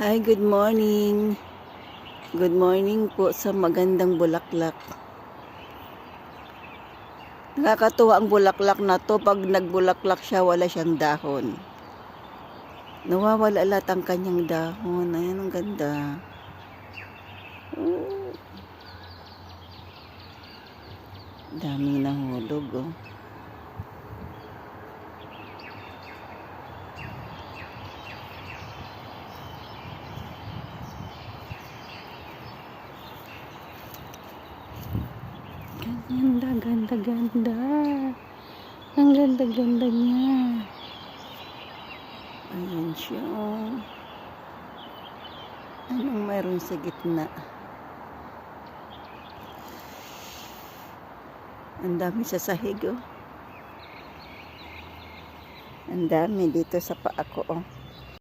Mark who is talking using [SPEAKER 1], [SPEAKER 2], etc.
[SPEAKER 1] Hi, good morning. Good morning po sa magandang bulaklak. Nakakatuwa ang bulaklak na to. Pag nagbulaklak siya, wala siyang dahon. Nawawala lahat ang kanyang dahon. Ayan, ang ganda. Oh. Daming nahulog, oh. Ganda, ganda, ganda. Ang ganda-ganda niya. Ayan siya. Anong mayroon sa gitna? Ang dami sa sahig, oh. Ang dami dito sa paa ko, oh.